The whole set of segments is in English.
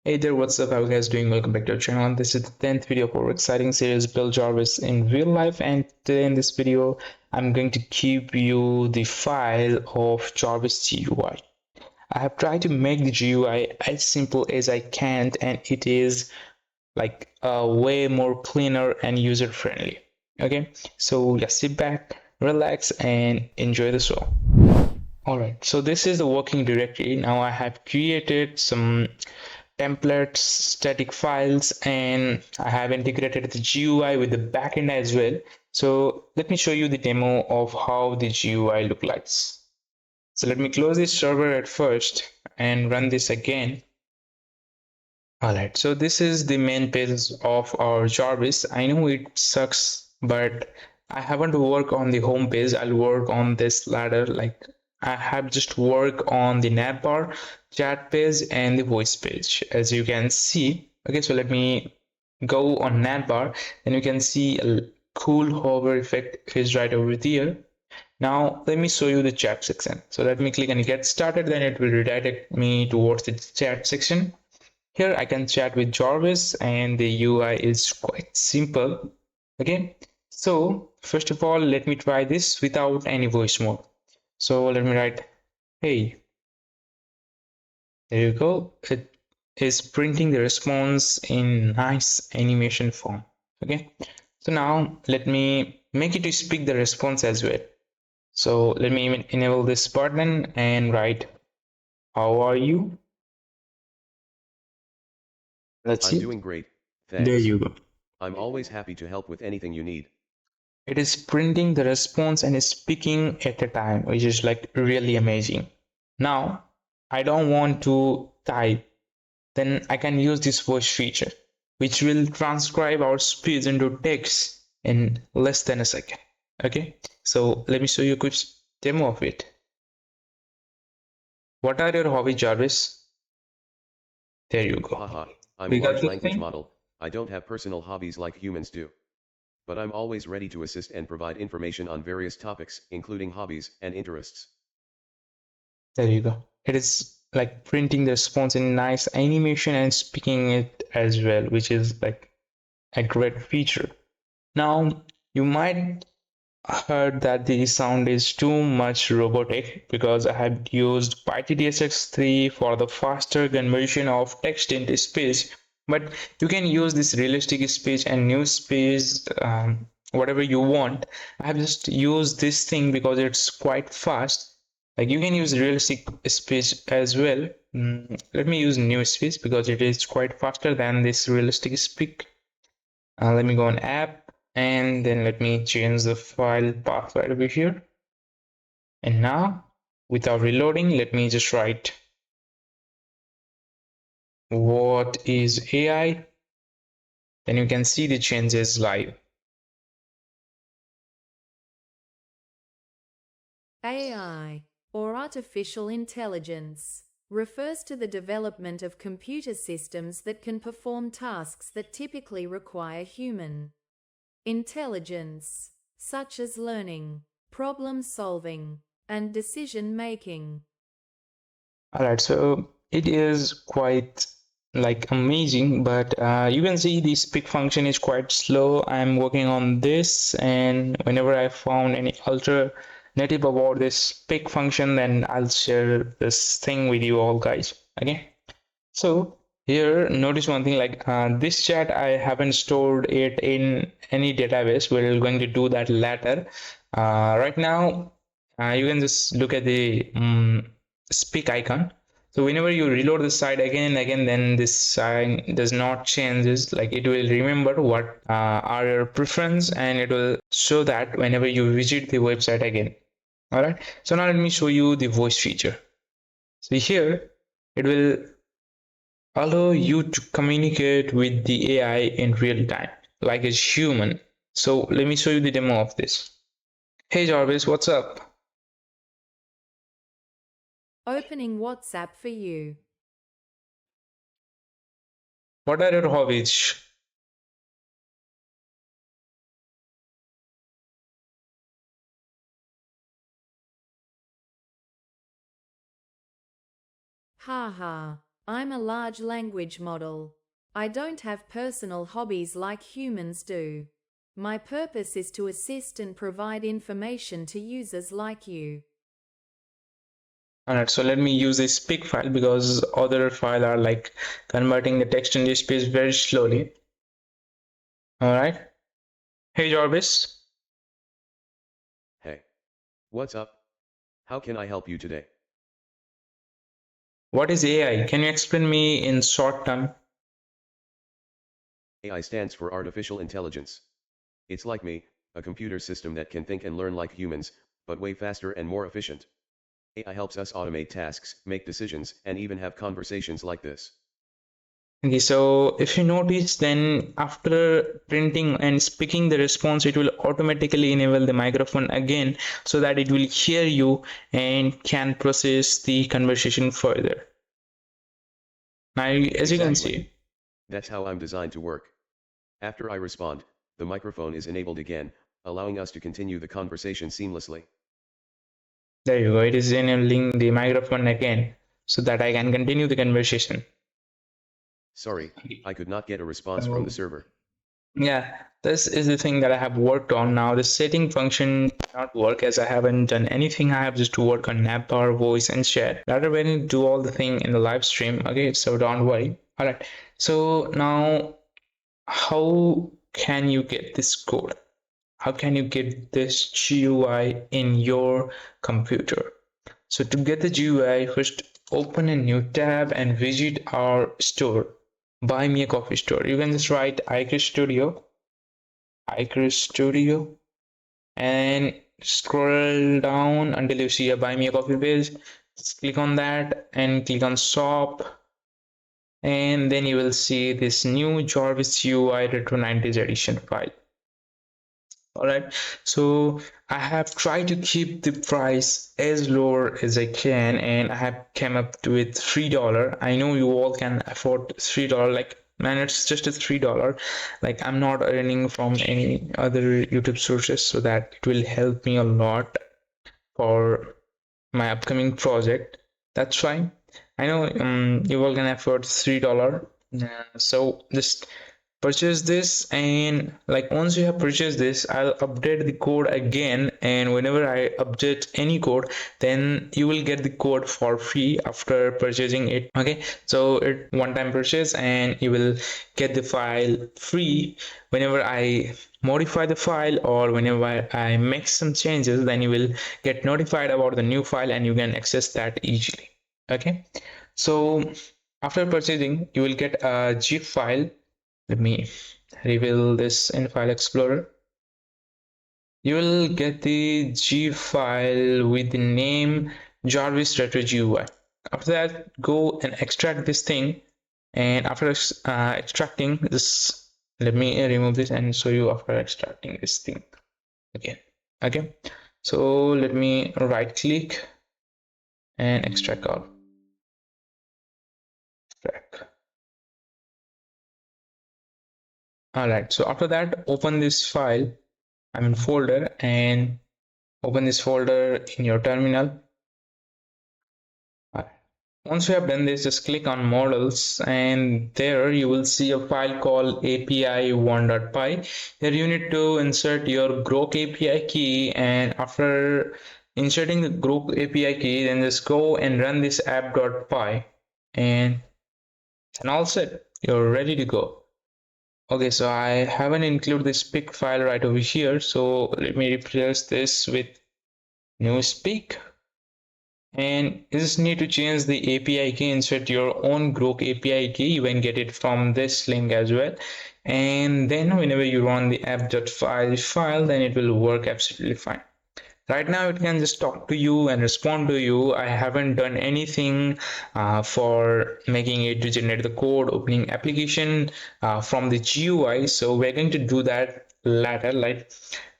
Hey there, what's up? How are you guys doing? Welcome back to our channel. This is the 10th video of our exciting series Build Jarvis in real life, and today in this video I'm going to give you the file of Jarvis GUI. I have tried to make the GUI as simple as I can, and it is like way more cleaner and user friendly. Okay, so just sit back, relax, and enjoy the show. Alright, so this is the working directory. Now I have created some templates, static files, and I have integrated the GUI with the backend as well. So let me show you the demo of how the GUI look like. So let me close this server at first and run this again. Alright, so this is the main page of our Jarvis. I know it sucks, but I haven't worked on the home page. I'll work on this ladder. Like I have just worked on the navbar, chat page, and the voice page, as you can see. Okay, so let me go on navbar, and you can see a cool hover effect is right over there. Now let me show you the chat section. So let me click and get started, then it will redirect me towards the chat section. Here I can chat with Jarvis and the UI is quite simple. Okay, so first of all, let me try this without any voice mode. So let me write, hey, there you go. It is printing the response in nice animation form. Okay, so now let me make it to speak the response as well. So let me enable this button and write, how are you? Let's I'm see. doing great, There thanks. you go. I'm always happy to help with anything you need. It is printing the response and speaking at a time, which is like really amazing. Now, I don't want to type, then I can use this voice feature, which will transcribe our speech into text in less than a second. Okay, so let me show you a quick demo of it. What are your hobbies, Jarvis? There you go. Haha, I'm a We got large this language thing? model. I don't have personal hobbies like humans do. But I'm always ready to assist and provide information on various topics, including hobbies and interests. There you go. It is like printing the response in nice animation and speaking it as well, which is like a great feature. Now, you might heard that the sound is too much robotic because I have used PyTTSX3 for the faster conversion of text into speech, but you can use this realistic speech and new speech, whatever you want. I have just used this thing because it's quite fast. Like you can use realistic speech as well. Let me use new speech because it is quite faster than this realistic speak. Let me go on app and then let me change the file path right over here. And now without reloading, let me just write what is AI. Then you can see the changes live. AI, or artificial intelligence, refers to the development of computer systems that can perform tasks that typically require human intelligence, such as learning, problem solving, and decision making. Alright, so it is quite like amazing, but you can see the speak function is quite slow. I'm working on this, and whenever I found any alternative about this speak function, then I'll share this thing with you all guys. Okay, so here notice one thing, like this chat I haven't stored it in any database. We're going to do that later. Right now you can just look at the speak icon. So whenever you reload the site again and again, then this sign does not changes. Like it will remember what are your preference, and it will show that whenever you visit the website again. All right, so now let me show you the voice feature. So here it will allow you to communicate with the AI in real time, like a human. So let me show you the demo of this. Hey Jarvis, what's up? Opening WhatsApp for you. What are your hobbies? Haha, I'm a large language model. I don't have personal hobbies like humans do. My purpose is to assist and provide information to users like you. Alright, so let me use this speak file because other file are like converting the text in this space very slowly. Alright. Hey Jarvis, Hey. What's up? How can I help you today? what is AI? Can you explain me in short term? AI stands for artificial intelligence. It's like me, a computer system that can think and learn like humans, but way faster and more efficient. AI helps us automate tasks, make decisions, and even have conversations like this. Okay, so if you notice, then after printing and speaking the response, it will automatically enable the microphone again so that it will hear you and can process the conversation further. Now, as you can Exactly. see, That's how I'm designed to work. After I respond, the microphone is enabled again, allowing us to continue the conversation seamlessly. there you go. It is enabling the microphone again so that I can continue the conversation. Sorry, I could not get a response from the So, server. yeah, this is the thing that I have worked on. Now the setting function did not work as I haven't done anything. I have just to work on navbar, voice and chat. Later when do all the thing in the live stream. Okay, so don't worry. All right. So now how can you get this code? How can you get this GUI in your computer? So to get the GUI, first open a new tab and visit our store. Buy me a coffee store. You can just write Icris Studio, and scroll down until you see a buy me a coffee page. Just click on that and click on shop, and then you will see this new Jarvis UI Retro 90s edition file. All right, so I have tried to keep the price as lower as I can, and I have came up with $3. I know you all can afford $3. Like, man, it's just a $3. Like, I'm not earning from any other YouTube sources, so that it will help me a lot for my upcoming project. That's fine. I know you all can afford $3. So just purchase this, and like once you have purchased this, I'll update the code again, and whenever I update any code, then you will get the code for free after purchasing it. Okay, so it one time purchase and you will get the file free. Whenever I modify the file or whenever I make some changes, then you will get notified about the new file and you can access that easily. Okay, so after purchasing you will get a zip file. Let me reveal this in File Explorer. You will get the G file with the name Jarvis Retro GUI. After that, go and extract this thing. And after extracting this, let me remove this and show you after extracting this thing again. Okay, so let me right click and extract all. Extract. All right, so after that, open this file, I'm in folder, and open this folder in your terminal. Once you have done this, just click on models, and there you will see a file called api1.py. Here you need to insert your grok API key, and after inserting the grok API key, then just go and run this app.py, and all set. You're ready to go. Okay, so I haven't included this speak file right over here, so let me replace this with new speak. And you just need to change the API key, insert your own grok API key. You can get it from this link as well. And then whenever you run the app.file, then it will work absolutely fine. Right now it can just talk to you and respond to you. I haven't done anything for making it to generate the code, opening application from the GUI. So we're going to do that later. Like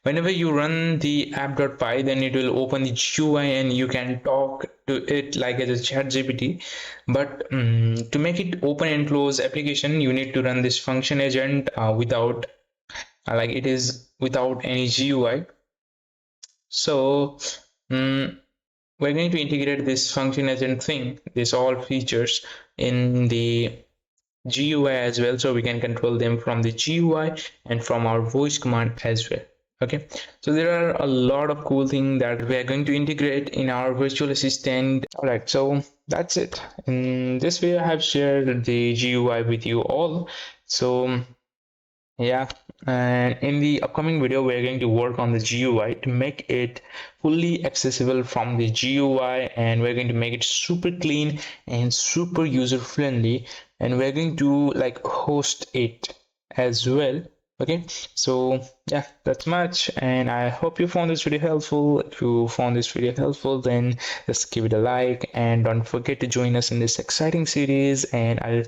whenever you run the app.py, then it will open the GUI and you can talk to it like as a chatgpt. But to make it open and close application, you need to run this function agent without like it is without any GUI. So we're going to integrate this function agent thing, this all features in the GUI as well, so we can control them from the GUI and from our voice command as well. Okay, so there are a lot of cool things that we are going to integrate in our virtual assistant. All right, so that's it. In this video I have shared the GUI with you all. So yeah, and in the upcoming video we're going to work on the GUI to make it fully accessible from the GUI, and we're going to make it super clean and super user friendly, and we're going to like host it as well. Okay, so yeah, that's much, and I hope you found this video helpful. If you found this video helpful, then just give it a like, and don't forget to join us in this exciting series. And I'll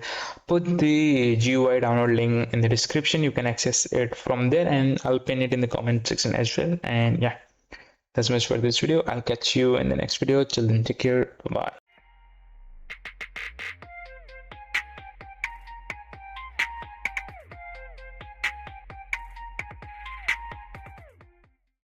put the GUI download link in the description. You can access it from there, and I'll pin it in the comment section as well. And yeah, that's much for this video. I'll catch you in the next video. Till then, take care. Bye bye.